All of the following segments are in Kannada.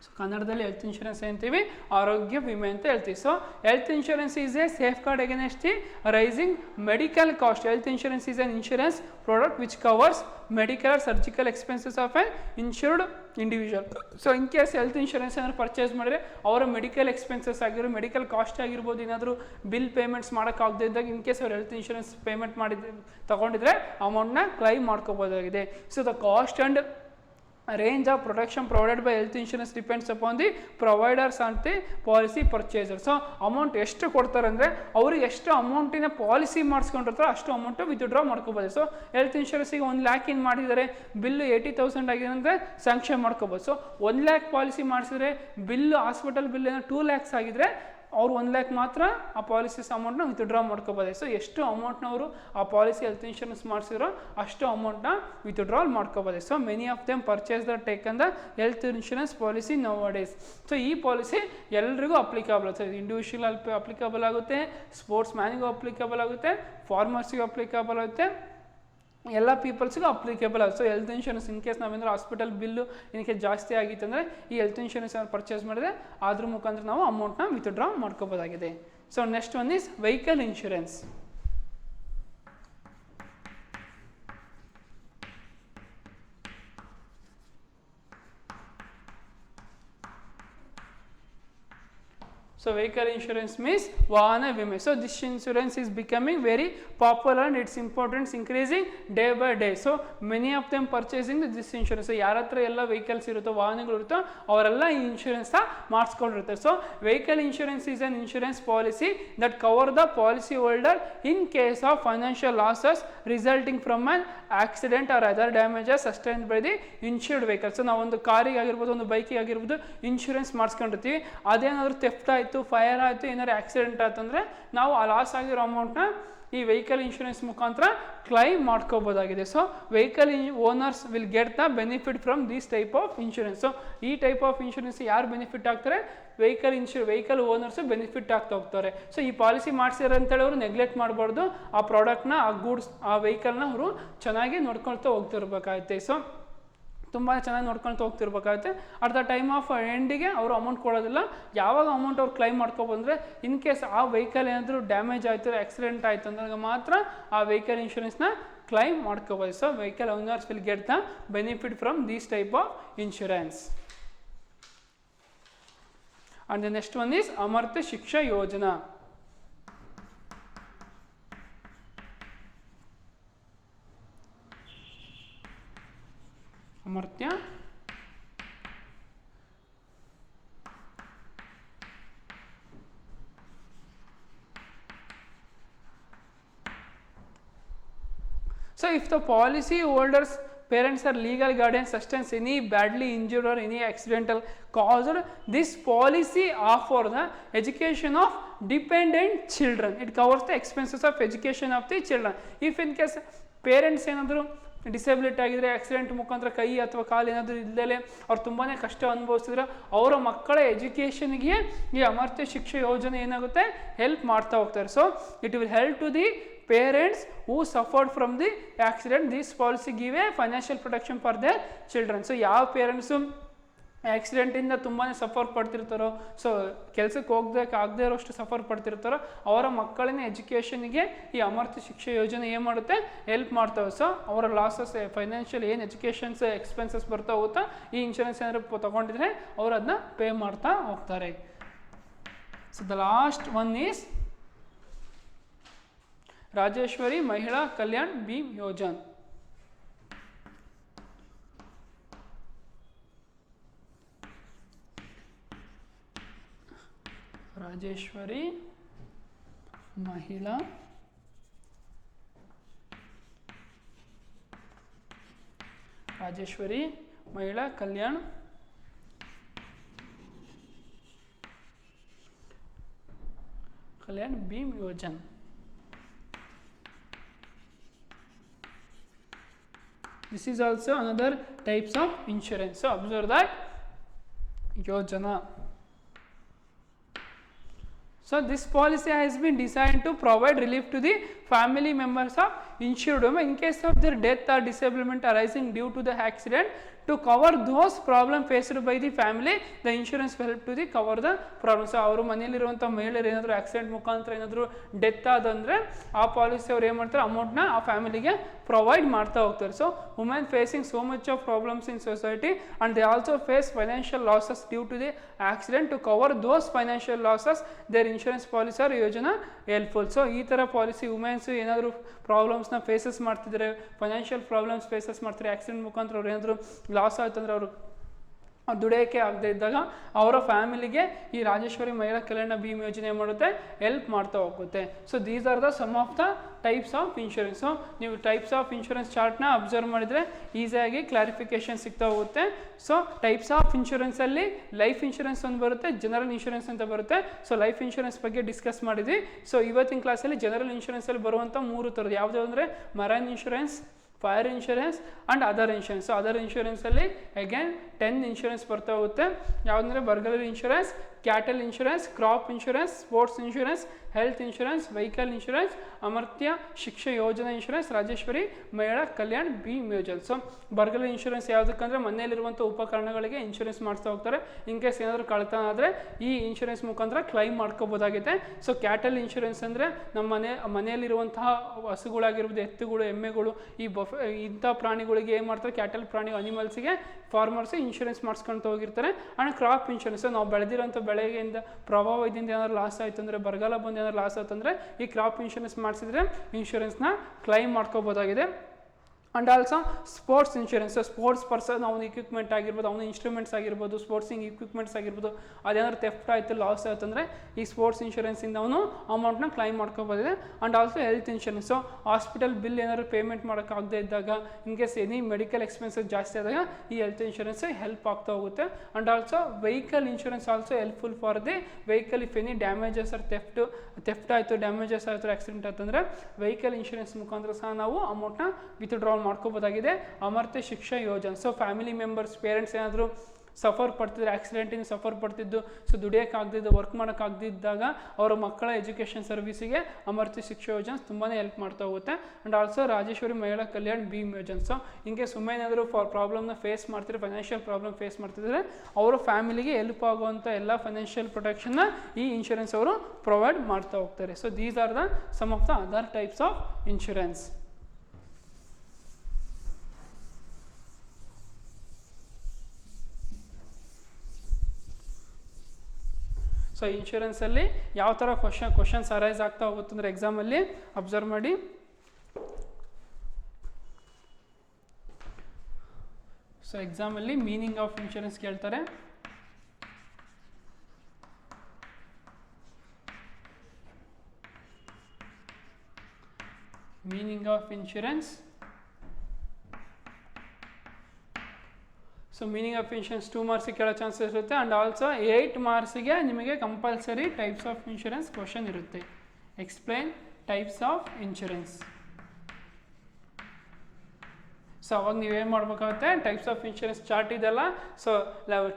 ಸೊ ಕನ್ನಡದಲ್ಲಿ ಹೆಲ್ತ್ ಇನ್ಶೂರೆನ್ಸ್ ಅಂತೀವಿ, ಆರೋಗ್ಯ ವಿಮೆ ಅಂತ ಹೇಳ್ತೀವಿ. So health insurance is a safeguard against the rising medical cost. Health insurance is an insurance product which covers medical or surgical expenses of an insured individual. So in case health insurance ಏನಾದ್ರು ಪರ್ಚೇಸ್ ಮಾಡಿದ್ರೆ ಅವರ ಮೆಡಿಕಲ್ ಎಕ್ಸ್ಪೆನ್ಸಸ್ ಆಗಿರೋ ಮೆಡಿಕಲ್ ಕಾಸ್ಟ್ ಆಗಿರ್ಬೋದು, ಏನಾದರೂ ಬಿಲ್ ಪೇಮೆಂಟ್ಸ್ ಮಾಡೋಕ್ಕಾಗದೇ ಇದ್ದಾಗ ಇನ್ ಕೇಸ್ ಅವ್ರು ಹೆಲ್ತ್ ಇನ್ಶೂರೆನ್ಸ್ ಪೇಮೆಂಟ್ ತಗೊಂಡಿದ್ರೆ ಅಮೌಂಟ್ನ ಕ್ಲೈಮ್ ಮಾಡ್ಕೋಬೋದಾಗಿದೆ. So the cost and range of protection provided by health insurance depends upon the providers and the policy purchaser. So amount ಎಷ್ಟು ಕೊಡ್ತಾರೆ ಅಂದರೆ ಅವ್ರಿಗೆ ಎಷ್ಟು ಅಮೌಂಟಿನ ಪಾಲಿಸಿ ಮಾಡಿಸ್ಕೊಂಡಿರ್ತಾರೆ ಅಷ್ಟು ಅಮೌಂಟು ವಿತ್ಡ್ರಾ ಮಾಡ್ಕೋಬೋದು. ಸೊ ಹೆಲ್ತ್ ಇನ್ಶೂರೆನ್ಸಿಗೆ 1 ಲ್ಯಾಕ್ ಇನ್ ಮಾಡಿದರೆ ಬಿಲ್ಲು 80,000 ಆಗಿದೆ ಅಂದರೆ ಸ್ಯಾಂಕ್ಷನ್ ಮಾಡ್ಕೋಬೋದು. ಸೊ 1 ಲ್ಯಾಕ್ ಪಾಲಿಸಿ ಮಾಡಿಸಿದ್ರೆ ಬಿಲ್ಲು ಹಾಸ್ಪಿಟಲ್ ಬಿಲ್ ಏನೋ 2 ಲ್ಯಾಕ್ಸ್ ಆಗಿದ್ರೆ ಅವ್ರು 1 ಲ್ಯಾಕ್ ಮಾತ್ರ ಆ ಪಾಲಿಸೀಸ್ ಅಮೌಂಟ್ನ ವಿತ್ಡ್ರಾ ಮಾಡ್ಕೋಬೋದು. ಸೊ ಎಷ್ಟು ಅಮೌಂಟ್ನವರು ಆ ಪಾಲಿಸಿ ಹೆಲ್ತ್ ಇನ್ಶೂರೆನ್ಸ್ ಮಾಡಿಸಿರೋ ಅಷ್ಟು ಅಮೌಂಟ್ನ ವಿತ್ಡ್ರಾಲ್ ಮಾಡ್ಕೋಬೋದು. So many of them purchase the taken the health insurance policy nowadays. So ಈ ಪಾಲಿಸಿ ಎಲ್ರಿಗೂ ಅಪ್ಲಿಕಬಲ್ ಆಗುತ್ತೆ. ಇಂಡಿವಿಜುವಲ್ ಅಪ್ಲಿಕಬಲ್ ಆಗುತ್ತೆ, ಸ್ಪೋರ್ಟ್ಸ್ ಮ್ಯಾನಿಗೂ ಅಪ್ಲಿಕಬಲ್ ಆಗುತ್ತೆ, ಫಾರ್ಮರ್ಸಿಗೂ ಅಪ್ಲಿಕಬಲ್ ಆಗುತ್ತೆ, ಎಲ್ಲ ಪೀಪಲ್ಸ್ಗೂ ಅಪ್ಲಿಕೇಬಲ್ ಆಗುತ್ತೆ. So health insurance in case ನಾವೇನಾದ್ರು ಹಾಸ್ಪಿಟಲ್ ಬಿಲ್ಲು ಇನ್ಕೇಸ್ ಜಾಸ್ತಿ ಆಗಿತ್ತು ಅಂದರೆ ಈ ಹೆಲ್ತ್ ಇನ್ಶೂರೆನ್ಸ್ ಪರ್ಚೇಸ್ ಮಾಡಿದ್ರೆ ಅದ್ರ ಮುಖಾಂತರ ನಾವು ಅಮೌಂಟ್ನ ವಿತ್ಡ್ರಾ ಮಾಡ್ಕೋಬೋದಾಗಿದೆ. So next one is vehicle insurance. So vehicle insurance means ವಾಹನ ವಿಮೆ. So this insurance is becoming very popular and its importance increasing day by day. So many of them purchasing this insurance. So ಯಾರ ಹತ್ರ ಎಲ್ಲ ವೆಹಿಕಲ್ಸ್ ಇರುತ್ತೋ, ವಾಹನಗಳು ಇರುತ್ತೋ ಅವರೆಲ್ಲ ಈ ಇನ್ಶೂರೆನ್ಸ್ನ ಮಾಡಿಸ್ಕೊಂಡಿರ್ತಾರೆ. So vehicle insurance is an insurance policy that cover the policy holder in case of financial losses resulting from an accident or other damages sustained by the insured vehicle. So ನಾವೊಂದು ಕಾರಿಗೆ ಆಗಿರ್ಬೋದು, ಒಂದು ಬೈಕಿಗೆ ಆಗಿರ್ಬೋದು ಇನ್ಶೂರೆನ್ಸ್ ಮಾಡಿಸ್ಕೊಂಡಿರ್ತೀವಿ. ಅದೇನಾದರೂ ಥೆಫ್ಟ್ ಆಯಿತು, ಫೈರ್ ಆಯಿತು, ಏನಾದ್ರು ಆಕ್ಸಿಡೆಂಟ್ ಆಯ್ತು ಅಂದರೆ ನಾವು ಆ ಲಾಸ್ ಆಗಿರೋ ಅಮೌಂಟ್ನ ಈ ವೆಹಿಕಲ್ ಇನ್ಶೂರೆನ್ಸ್ ಮುಖಾಂತರ ಕ್ಲೈಮ್ ಮಾಡ್ಕೋಬೋದಾಗಿದೆ. So vehicle owners will get the benefit from this type of insurance. So ಈ ಟೈಪ್ ಆಫ್ ಇನ್ಶೂರೆನ್ಸ್ ಯಾರು ಬೆನಿಫಿಟ್ ಆಗ್ತಾರೆ? ವೆಹಿಕಲ್ ಓನರ್ಸು ಬೆನಿಫಿಟ್ ಆಗ್ತಾ ಹೋಗ್ತಾರೆ. ಸೊ ಈ ಪಾಲಿಸಿ ಮಾಡಿಸಿರೋ ಅಂತೇಳಿ ಅವರು ನೆಗ್ಲೆಕ್ಟ್ ಮಾಡಬಾರ್ದು. ಆ ಪ್ರಾಡಕ್ಟ್ನ, ಆ ಗೂಡ್ಸ್, ಆ ವೆಹಿಕಲ್ನ ಅವರು ಚೆನ್ನಾಗಿ ನೋಡ್ಕೊಳ್ತಾ ಹೋಗ್ತಿರ್ಬೇಕಾಗುತ್ತೆ. ಸೊ ತುಂಬ ಚೆನ್ನಾಗಿ ನೋಡ್ಕೊಳ್ತಾ ಹೋಗ್ತಿರ್ಬೇಕಾಗುತ್ತೆ. ಅಟ್ ದ ಟೈಮ್ ಆಫ್ ಎಂಡಿಗೆ ಅವರು ಅಮೌಂಟ್ ಕೊಡೋದಿಲ್ಲ. ಯಾವಾಗ ಅಮೌಂಟ್ ಅವ್ರು ಕ್ಲೈಮ್ ಮಾಡ್ಕೊಬಂದರೆ ಇನ್ ಕೇಸ್ ಆ ವೆಹಿಕಲ್ ಏನಾದರೂ ಡ್ಯಾಮೇಜ್ ಆಯಿತು, ಆಕ್ಸಿಡೆಂಟ್ ಆಯಿತು ಅಂದಾಗ ಮಾತ್ರ ಆ ವೆಹಿಕಲ್ ಇನ್ಶೂರೆನ್ಸ್ನ ಕ್ಲೈಮ್ ಮಾಡ್ಕೋಬೋದು. So vehicle owners will get the benefit from these type of insurance. And the next one is Amartya Shiksha Yojana. Amartya so if the policy holders parents are legal guardians sustains any badly injured or any accidental caused, this policy offer the education of dependent children. It covers the expenses of education of the children. If in case parents ಏನಾದರೂ ಡಿಸೇಬಿಲಿಟಿ ಆಗಿದ್ರೆ, ಆಕ್ಸಿಡೆಂಟ್ ಮುಖಾಂತರ ಕೈ ಅಥವಾ ಕಾಲು ಏನಾದರೂ ಇಲ್ಲದೆ ಅವ್ರು ತುಂಬಾ ಕಷ್ಟ ಅನುಭವಿಸಿದ್ರೆ ಅವರ ಮಕ್ಕಳ ಎಜುಕೇಷನ್ಗೆ ಈ ಅಮರ್ತ್ಯ ಶಿಕ್ಷೆ ಯೋಜನೆ ಏನಾಗುತ್ತೆ ಹೆಲ್ಪ್ ಮಾಡ್ತಾ ಹೋಗ್ತಾರೆ. So it will help to the parents who suffered from the accident. This policy give a financial protection for their children. So ಯಾವ ಪೇರೆಂಟ್ಸು ಆಕ್ಸಿಡೆಂಟಿಂದ ತುಂಬಾ ಸಫರ್ ಪಡ್ತಿರ್ತಾರೋ, ಸೊ ಕೆಲಸಕ್ಕೆ ಆಗದೇ ಇರೋಷ್ಟು ಸಫರ್ ಪಡ್ತಿರ್ತಾರೋ ಅವರ ಮಕ್ಕಳಿನ ಎಜುಕೇಷನ್ಗೆ ಈ ಅಮರ್ತ್ಯ ಶಿಕ್ಷೆ ಯೋಜನೆ ಏನು ಮಾಡುತ್ತೆ ಹೆಲ್ಪ್ ಮಾಡ್ತಾವೆ. ಸೊ ಅವರ ಲಾಸಸ್ ಫೈನಾನ್ಷಿಯಲ್ ಏನು ಎಜುಕೇಷನ್ಸ್ ಎಕ್ಸ್ಪೆನ್ಸಸ್ ಬರ್ತಾ ಹೋಗುತ್ತಾ ಈ ಇನ್ಶೂರೆನ್ಸ್ ಏನಾದ್ರು ತೊಗೊಂಡಿದ್ರೆ ಅವರು ಅದನ್ನ ಪೇ ಮಾಡ್ತಾ ಹೋಗ್ತಾರೆ. So the last one is Rajeshwari ಮಹಿಳಾ ಕಲ್ಯಾಣ್ ಭೀಮ್ ಯೋಜನಾ. ರಾಜೇಶ್ವರಿ ಮಹಿಳಾ ಕಲ್ಯಾಣ್ ಭೀಮ್ ಯೋಜನಾ. This is also another types of insurance. So observe that Yojana. So this policy has been designed to provide relief to the family members of insured women in case of their death or disablement arising due to the accident. To cover those problems faced by the family, the insurance will help to the cover the problems. So ಅವರು ಮನೆಯಲ್ಲಿರುವಂಥ ಮಹಿಳೆಯರು ಏನಾದರೂ ಆಕ್ಸಿಡೆಂಟ್ ಮುಖಾಂತರ ಏನಾದರೂ ಡೆತ್ ಆದಂದರೆ ಆ ಪಾಲಿಸಿ ಅವ್ರು ಏನು ಮಾಡ್ತಾರೆ, ಅಮೌಂಟ್ನ ಆ ಫ್ಯಾಮಿಲಿಗೆ ಪ್ರೊವೈಡ್ ಮಾಡ್ತಾ ಹೋಗ್ತಾರೆ. So women facing so much of problems in society and they also face financial losses due to the accident. To cover those financial losses there insurance policy are ಯೋಜನಾ ಹೆಲ್ಪ್ಫುಲ್. ಸೊ ಈ ಥರ ಪಾಲಿಸಿ ವುಮೆನ್ಸ್ ಏನಾದರೂ ಪ್ರಾಬ್ಲಮ್ಸ್ನ ಫೇಸಸ್ ಮಾಡ್ತಿದ್ದಾರೆ, ಫೈನಾನ್ಷಿಯಲ್ ಪ್ರಾಬ್ಲಮ್ಸ್ ಫೇಸಸ್ ಮಾಡ್ತಾರೆ, ಆಕ್ಸಿಡೆಂಟ್ ಮುಖಾಂತರ ಅವ್ರು ಏನಾದರೂ ಲಾಸ್ ಆಯ್ತು ಅಂದರೆ ಅವರು ದುಡಿಯೋಕ್ಕೆ ಆಗದೆ ಇದ್ದಾಗ ಅವರ ಫ್ಯಾಮಿಲಿಗೆ ಈ ರಾಜೇಶ್ವರಿ ಮಹಿಳಾ ಕಲ್ಯಾಣ ಭೀಮ್ ಯೋಜನೆ ಮಾಡುತ್ತೆ, ಹೆಲ್ಪ್ ಮಾಡ್ತಾ ಹೋಗುತ್ತೆ. So these are the some of the types of insurance. So ನೀವು ಟೈಪ್ಸ್ ಆಫ್ ಇನ್ಶೂರೆನ್ಸ್ ಚಾರ್ಟ್ನ ಅಬ್ಸರ್ವ್ ಮಾಡಿದರೆ ಈಸಿಯಾಗಿ ಕ್ಲಾರಿಫಿಕೇಶನ್ ಸಿಗ್ತಾ ಹೋಗುತ್ತೆ. ಸೊ ಟೈಪ್ಸ್ ಆಫ್ ಇನ್ಶೂರೆನ್ಸಲ್ಲಿ ಲೈಫ್ ಇನ್ಶೂರೆನ್ಸ್ ಒಂದು ಬರುತ್ತೆ, ಜನರಲ್ ಇನ್ಶೂರೆನ್ಸ್ ಅಂತ ಬರುತ್ತೆ. ಸೊ ಲೈಫ್ ಇನ್ಶೂರೆನ್ಸ್ ಬಗ್ಗೆ ಡಿಸ್ಕಸ್ ಮಾಡಿದ್ವಿ. ಸೊ ಇವತ್ತಿನ ಕ್ಲಾಸಲ್ಲಿ ಜನರಲ್ ಇನ್ಶೂರೆನ್ಸಲ್ಲಿ ಬರುವಂಥ 3 ಥರದ್ದು ಯಾವುದು ಅಂದರೆ marine insurance, fire insurance and other insurance. So other ಇನ್ಶೂರೆನ್ಸಲ್ಲಿ ಅಗೇನ್ 10 ಇನ್ಶೂರೆನ್ಸ್ ಬರ್ತಾ ಹೋಗುತ್ತೆ. ಯಾವುದಂದರೆ ಬರ್ಗ್ಲರಿ insurance, cattle insurance, crop insurance, sports insurance, health insurance, vehicle insurance, ಅಮರ್ತ್ಯ ಶಿಕ್ಷೆ ಯೋಜನಾ ಇನ್ಶೂರೆನ್ಸ್, ರಾಜೇಶ್ವರಿ ಮಹಿಳಾ ಕಲ್ಯಾಣ್ ಭೀಮ್ ಯೋಜನೆ. ಸೊ ಬರ್ಗ್ಲರಿ ಇನ್ಶೂರೆನ್ಸ್ ಯಾವುದಕ್ಕಂದರೆ ಮನೆಯಲ್ಲಿರುವಂಥ ಉಪಕರಣಗಳಿಗೆ ಇನ್ಶೂರೆನ್ಸ್ ಮಾಡಿಸ್ತಾ ಹೋಗ್ತಾರೆ. ಇನ್ ಕೇಸ್ ಏನಾದರೂ ಕಳ್ತನ ಆದರೆ ಈ ಇನ್ಶೂರೆನ್ಸ್ ಮುಖಾಂತರ ಕ್ಲೈಮ್ ಮಾಡ್ಕೋಬೋದಾಗಿದೆ. ಸೊ ಕ್ಯಾಟಲ್ ಇನ್ಶೂರೆನ್ಸ್ ಅಂದರೆ ನಮ್ಮ ಮನೆಯಲ್ಲಿರುವಂತಹ ಹಸುಗಳಾಗಿರ್ಬೋದು, ಎತ್ತುಗಳು, ಎಮ್ಮೆಗಳು, ಈ ಇಂಥ ಪ್ರಾಣಿಗಳಿಗೆ ಏನು ಮಾಡ್ತಾರೆ, ಕ್ಯಾಟಲ್ ಪ್ರಾಣಿ ಅನಿಮಲ್ಸಿಗೆ ಫಾರ್ಮರ್ಸ್ ಇನ್ಶೂರೆನ್ಸ್ ಮಾಡಿಸ್ಕೊಳ್ತಾ ಹೋಗಿರ್ತಾರೆ. ಆ್ಯಂಡ್ ಕ್ರಾಪ್ ಇನ್ಶೂರೆನ್ಸ್, ನಾವು ಬೆಳೆದಿರೋಂಥ ಬೆಳೆಯಿಂದ ಪ್ರಭಾವದಿಂದ ಏನಾದ್ರು ಲಾಸ್ ಆಯಿತು ಅಂದರೆ, ಬರಗಾಲ ಬಂದು ಏನಾದ್ರು ಲಾಸ್ ಆಯ್ತು ಅಂದರೆ ಈ ಕ್ರಾಪ್ ಇನ್ಶೂರೆನ್ಸ್ ಮಾಡಿಸಿದ್ರೆ ಇನ್ಶೂರೆನ್ಸ್ನ ಕ್ಲೈಮ್ ಮಾಡ್ಕೋಬೋದಾಗಿದೆ. And also sports insurance, sports person ಅವನ ಇಕ್ವಿಪ್ಮೆಂಟ್ ಆಗಿರ್ಬೋದು, ಅವನ ಇನ್ಸ್ಟ್ರೂಮೆಂಟ್ಸ್ ಆಗಿರ್ಬೋದು, ಸ್ಪೋರ್ಟ್ಸಿಂಗ್ ಇಕ್ವಿಪ್ಮೆಂಟ್ಸ್ ಆಗಿರ್ಬೋದು, ಅದೇನಾದ್ರು ಥೆಫ್ಟ್ ಆಯಿತು, ಲಾಸ್ ಆಯಿತು ಅಂದರೆ ಈ ಸ್ಪೋರ್ಟ್ಸ್ ಇನ್ಶೂರೆನ್ಸಿಂದ ಅವನು ಅಮೌಂಟ್ನ ಕ್ಲೈಮ್ ಮಾಡ್ಕೋಬೋದಿದೆ. And also health insurance, hospital bill ಏನಾದ್ರು ಪೇಮೆಂಟ್ ಮಾಡೋಕ್ಕಾಗದೇ ಇದ್ದಾಗ, in case any medical expenses ಜಾಸ್ತಿ ಆದಾಗ ಈ ಹೆಲ್ತ್ ಇನ್ಶೂರೆನ್ಸ್ ಹೆಲ್ಪ್ ಆಗ್ತಾ ಹೋಗುತ್ತೆ. And also vehicle insurance also helpful for the vehicle if any damages or theft ಆಯಿತು, ಡ್ಯಾಮೇಜಸ್ ಆಯಿತು, ಆಕ್ಸಿಡೆಂಟ್ ಆಯ್ತು ಅಂದರೆ ವೆಹಿಕಲ್ ಇನ್ಶೂರೆನ್ಸ್ ಮುಖಾಂತರ ಸಹ ನಾವು ಅಮೌಂಟ್ನ ವಿತ್ಡ್ರಾ ಮಾಡ್ಕೋಬೋದಾಗಿದೆ. ಅಮರ್ತ್ಯ ಶಿಕ್ಷಾ ಯೋಜನೆ, ಸೊ ಫ್ಯಾಮಿಲಿ ಮೆಂಬರ್ಸ್, ಪೇರೆಂಟ್ಸ್ ಏನಾದರೂ ಸಫರ್ ಪಡ್ತಿದ್ರೆ, ಆಕ್ಸಿಡೆಂಟಿಂದ ಸಫರ್ ಪಡ್ತಿದ್ದು, ಸೊ ದುಡಿಯೋಕ್ಕಾಗದಿದ್ದು, ವರ್ಕ್ ಮಾಡೋಕ್ಕಾಗದಿದ್ದಾಗ ಅವರ ಮಕ್ಕಳ ಎಜುಕೇಷನ್ ಸರ್ವಿಸಿಗೆ ಅಮರ್ತ್ಯ ಶಿಕ್ಷಾ ಯೋಜನೆ ತುಂಬಾ ಹೆಲ್ಪ್ ಮಾಡ್ತಾ ಹೋಗುತ್ತೆ. ಆ್ಯಂಡ್ ಆಲ್ಸೋ ರಾಜೇಶ್ವರಿ ಮಹಿಳಾ ಕಲ್ಯಾಣ್ ಭೀಮ್ ಯೋಜನೆ, ಸೊ ಹಿಂಗೆ ಸುಮ್ಮನೆ ಏನಾದರೂ ಪ್ರಾಬ್ಲಮ್ನ ಫೇಸ್ ಮಾಡ್ತಿದ್ರೆ, ಫೈನಾನ್ಷಿಯಲ್ ಪ್ರಾಬ್ಲಮ್ ಫೇಸ್ ಮಾಡ್ತಿದ್ರೆ ಅವರ ಫ್ಯಾಮಿಲಿಗೆ ಹೆಲ್ಪ್ ಆಗುವಂಥ ಎಲ್ಲ ಫೈನಾನ್ಷಿಯಲ್ ಪ್ರೊಟೆಕ್ಷನ್ನ ಈ ಇನ್ಶೂರೆನ್ಸ್ ಅವರು ಪ್ರೊವೈಡ್ ಮಾಡ್ತಾ ಹೋಗ್ತಾರೆ. So these are the some of the other types of insurance. So ಇನ್ಶೂರೆನ್ಸಲ್ಲಿ ಯಾವ ಥರ ಕ್ವಶನ್ಸ್ ಅರೈಸ್ ಆಗ್ತಾ ಹೋಗುತ್ತೆ ಅಂದರೆ ಎಕ್ಸಾಮಲ್ಲಿ ಅಬ್ಸರ್ವ್ ಮಾಡಿ. ಸೊ ಎಕ್ಸಾಮಲ್ಲಿ ಮೀನಿಂಗ್ ಆಫ್ ಇನ್ಶೂರೆನ್ಸ್ ಕೇಳ್ತಾರೆ. Meaning of insurance. So meaning of insurance 2 ಮಾರ್ಕ್ಸಿಗೆ ಕೇಳೋ ಚಾನ್ಸಸ್ ಇರುತ್ತೆ. ಆ್ಯಂಡ್ ಆಲ್ಸೋ 8 ಮಾರ್ಕ್ಸಿಗೆ ನಿಮಗೆ compulsory types of insurance question ಇರುತ್ತೆ. Explain types of insurance. So ಅವಾಗ ನೀವೇನು ಮಾಡಬೇಕಾಗುತ್ತೆ, ಟೈಪ್ಸ್ ಆಫ್ ಇನ್ಶೂರೆನ್ಸ್ ಚಾರ್ಟ್ ಇದೆಲ್ಲ. ಸೊ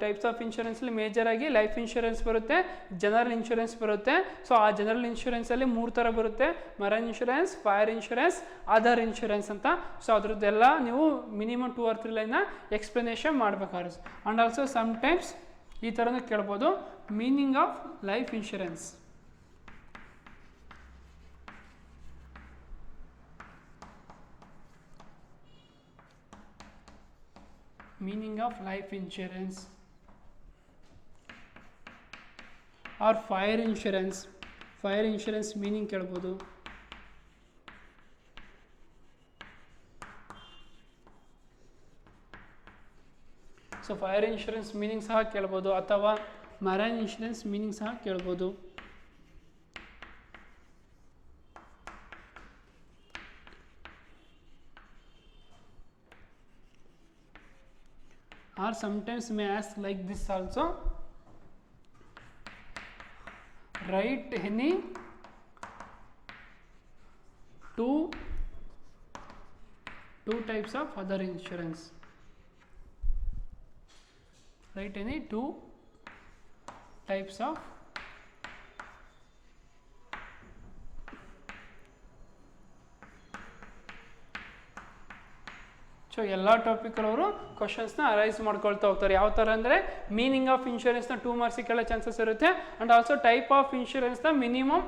ಟೈಪ್ಸ್ ಆಫ್ ಇನ್ಶೂರೆನ್ಸಲ್ಲಿ ಮೇಜರಾಗಿ ಲೈಫ್ ಇನ್ಶೂರೆನ್ಸ್ ಬರುತ್ತೆ, ಜನರಲ್ ಇನ್ಶೂರೆನ್ಸ್ ಬರುತ್ತೆ. ಸೊ ಆ ಜನರಲ್ ಇನ್ಶೂರೆನ್ಸಲ್ಲಿ 3 ಥರ ಬರುತ್ತೆ, marine insurance, fire insurance, other insurance ಅಂತ. ಸೊ ಅದ್ರದ್ದೆಲ್ಲ ನೀವು ಮಿನಿಮಮ್ 2 or 3 ಲೈನ್ನ ಎಕ್ಸ್ಪ್ಲನೇಷನ್ ಮಾಡಬೇಕಾಗುತ್ತೆ. ಆ್ಯಂಡ್ ಆಲ್ಸೋ ಸಮ್ಟೈಮ್ಸ್ ಈ ಥರನೂ ಕೇಳ್ಬೋದು, meaning of life insurance. Meaning of life insurance or fire insurance. Fire insurance meaning ಕೇಳ್ಬೋದು. ಸೊ ಫೈರ್ ಇನ್ಶೂರೆನ್ಸ್ ಮೀನಿಂಗ್ ಸಹ ಕೇಳ್ಬೋದು, ಅಥವಾ ಮರೈನ್ ಇನ್ಶೂರೆನ್ಸ್ ಮೀನಿಂಗ್ ಸಹ ಕೇಳ್ಬೋದು. Or sometimes may ask like this also, write any two types of other insurance. Write any 2 types of so ಎಲ್ಲ ಟಾಪಿಕ್ಗಳವರು ಕ್ವಶನ್ಸ್ನ ಅರೈಸ್ ಮಾಡ್ಕೊಳ್ತಾ ಹೋಗ್ತಾರೆ. ಯಾವ ಥರ ಅಂದರೆ ಮೀನಿಂಗ್ ಆಫ್ ಇನ್ಶೂರೆನ್ಸ್ನ 2 ಮಾರ್ಕ್ಸಿಗೆ ಕೇಳೋ ಚಾನ್ಸಸ್ ಇರುತ್ತೆ. ಆ್ಯಂಡ್ ಆಲ್ಸೋ ಟೈಪ್ ಆಫ್ ಇನ್ಶೂರೆನ್ಸ್ನ ಮಿನಿಮಮ್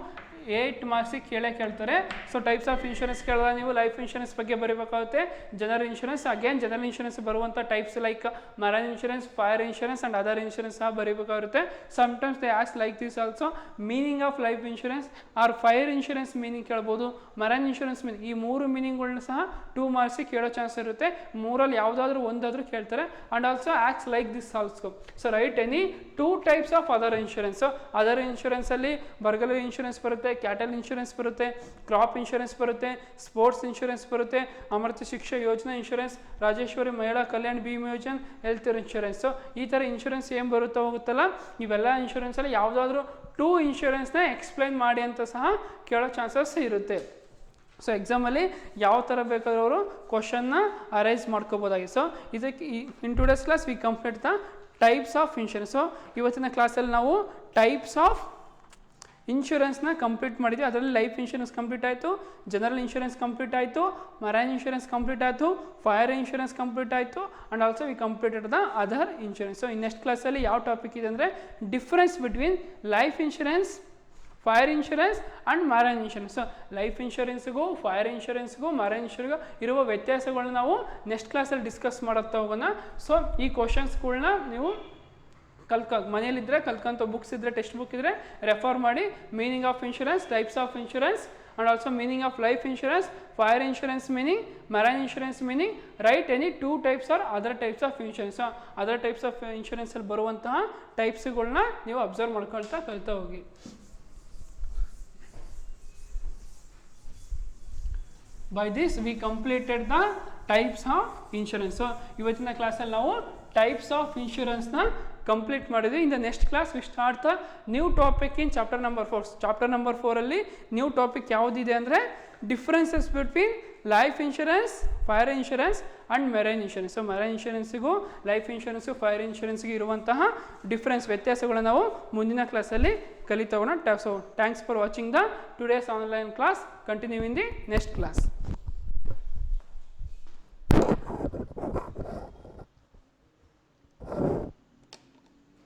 8 ಮಾರ್ಕ್ಸಿಗೆ ಕೇಳ್ತಾರೆ. ಸೊ ಟೈಪ್ಸ್ ಆಫ್ ಇನ್ಶೂರೆನ್ಸ್ ಕೇಳಿದಾಗ ನೀವು ಲೈಫ್ ಇನ್ಶೂರೆನ್ಸ್ ಬಗ್ಗೆ ಬರೀಬೇಕಾಗುತ್ತೆ. General insurance, again general insurance ಬರುವಂಥ types like marine insurance, fire insurance and other insurance ಸಹ ಬರೀಬೇಕಾಗುತ್ತೆ. Sometimes they ask like this also meaning of life insurance or fire insurance meaning ಕೇಳ್ಬೋದು, ಮರೈನ್ ಇನ್ಶೂರೆನ್ಸ್ ಮೀನಿಂಗ್. ಈ 3 ಮೀನಿಂಗ್ಗಳನ್ನ ಸಹ 2 ಮಾರ್ಕ್ಸಿಗೆ ಕೇಳೋ ಚಾನ್ಸ್ ಇರುತ್ತೆ. 3ರಲ್ಲಿ ಯಾವುದಾದ್ರೂ ಒಂದಾದರೂ ಕೇಳ್ತಾರೆ. ಆ್ಯಂಡ್ ಆಲ್ಸೋ ಆಕ್ಸ್ like this also. So write any 2 types of other insurance. Other ಇನ್ಶೂರೆನ್ಸಲ್ಲಿ ಬರ್ಗಲರಿ ಇನ್ಶೂರೆನ್ಸ್ ಬರುತ್ತೆ, ಕ್ಯಾಟಲ್ ಇನ್ಶೂರೆನ್ಸ್ ಬರುತ್ತೆ, ಕ್ರಾಪ್ ಇನ್ಶೂರೆನ್ಸ್ ಬರುತ್ತೆ, ಸ್ಪೋರ್ಟ್ಸ್ ಇನ್ಶೂರೆನ್ಸ್ ಬರುತ್ತೆ, ಅಮೃತ ಶಿಕ್ಷಾ ಯೋಜನಾ ಇನ್ಶೂರೆನ್ಸ್, ರಾಜೇಶ್ವರಿ ಮಹಿಳಾ ಕಲ್ಯಾಣ ಭೀಮಾ ಯೋಜನೆ, ಹೆಲ್ತ್ ಇನ್ಶೂರೆನ್ಸ್. ಈ ಥರ ಇನ್ಶೂರೆನ್ಸ್ ಏನು ಬರುತ್ತಾ ಹೋಗುತ್ತಲ್ಲ, ಇವೆಲ್ಲ ಇನ್ಶೂರೆನ್ಸಲ್ಲಿ ಯಾವುದಾದ್ರೂ 2 ಇನ್ಶೂರೆನ್ಸ್ನ ಎಕ್ಸ್ಪ್ಲೈನ್ ಮಾಡಿ ಅಂತ ಸಹ ಕೇಳೋ ಚಾನ್ಸಸ್ ಇರುತ್ತೆ. ಸೊ ಎಕ್ಸಾಮಲ್ಲಿ ಯಾವ ಥರ ಬೇಕಾದ್ರೂ ಅವರು ಕ್ವಶನ್ನ ಅರೈಸ್ ಮಾಡ್ಕೋಬೋದಾಗಿದೆ. ಸೊ ಇದಕ್ಕೆ in today's class we complete the types of insurance. So ಇವತ್ತಿನ ಕ್ಲಾಸಲ್ಲಿ ನಾವು ಟೈಪ್ಸ್ ಆಫ್ ಇನ್ಶೂರೆನ್ಸ್ನ ಕಂಪ್ಲೀಟ್ ಮಾಡಿದ್ವಿ. ಅದರಲ್ಲಿ ಲೈಫ್ ಇನ್ಶೂರೆನ್ಸ್ ಕಂಪ್ಲೀಟ್ ಆಯಿತು, ಜನರಲ್ ಇನ್ಶೂರೆನ್ಸ್ ಕಂಪ್ಲೀಟ್ ಆಯಿತು, ಮರೈನ್ ಇನ್ಶೂರೆನ್ಸ್ ಕಂಪ್ಲೀಟ್ ಆಯಿತು, ಫೈರ್ ಇನ್ಶೂರೆನ್ಸ್ ಕಂಪ್ಲೀಟ್ ಆಯಿತು, and also we completed the other insurance. So ಈ ನೆಕ್ಸ್ಟ್ ಕ್ಲಾಸಲ್ಲಿ ಯಾವ ಟಾಪಿಕ್ ಇದೆ ಅಂದರೆ difference between life insurance, fire insurance and marine insurance. So life ಇನ್ಶೂರೆನ್ಸ್ಗೂ, ಫೈರ್ ಇನ್ಶೂರೆನ್ಸ್ಗೂ, ಮರೈನ್ ಇನ್ಶೂರೆನ್ಸ್ಗೂ ಇರುವ ವ್ಯತ್ಯಾಸಗಳನ್ನ ನಾವು ನೆಕ್ಸ್ಟ್ ಕ್ಲಾಸಲ್ಲಿ ಡಿಸ್ಕಸ್ ಮಾಡುತ್ತಾ ಹೋಗೋಣ. ಸೊ ಈ ಕ್ವಶನ್ಸ್ಗಳನ್ನ ನೀವು ಮನೇಲಿದ್ದರೆ ಕಲ್ಕೊಂತ, ಬುಕ್ಸ್ ಇದ್ದರೆ, ಟೆಕ್ಸ್ಟ್ ಬುಕ್ ಇದ್ದರೆ ರೆಫರ್ ಮಾಡಿ. Meaning of insurance, types of insurance and also meaning of life insurance, fire insurance meaning, marine insurance meaning, write any 2 types or other types of insurance. Other types of ಇನ್ಶೂರೆನ್ಸಲ್ಲಿ ಬರುವಂತಹ ಟೈಪ್ಸ್ಗಳನ್ನ ನೀವು ಅಬ್ಸರ್ವ್ ಮಾಡ್ಕೊಳ್ತಾ ಕಲಿತಾ ಹೋಗಿ. By this we completed the types of insurance. So ಇವತ್ತಿನ ಕ್ಲಾಸಲ್ಲಿ ನಾವು ಟೈಪ್ಸ್ ಆಫ್ ಇನ್ಶೂರೆನ್ಸ್ನ ಕಂಪ್ಲೀಟ್ ಮಾಡಿದ್ವಿ. In the next class we start the new topic in chapter number 4. Chapter number 4ಅಲ್ಲಿ ನ್ಯೂ ಟಾಪಿಕ್ ಯಾವುದಿದೆ ಅಂದರೆ differences between life insurance, fire insurance and marine insurance. So marine ಇನ್ಶೂರೆನ್ಸಿಗೂ, ಲೈಫ್ ಇನ್ಶೂರೆನ್ಸ್ಗೂ, ಫೈರ್ ಇನ್ಶೂರೆನ್ಸ್ಗೂ ಇರುವಂತಹ ಡಿಫ್ರೆನ್ಸ್, ವ್ಯತ್ಯಾಸಗಳನ್ನು ನಾವು ಮುಂದಿನ ಕ್ಲಾಸಲ್ಲಿ ಕಲಿತಾ ಹೋಗೋಣ. So thanks for watching the today's online class. Continue in the next class.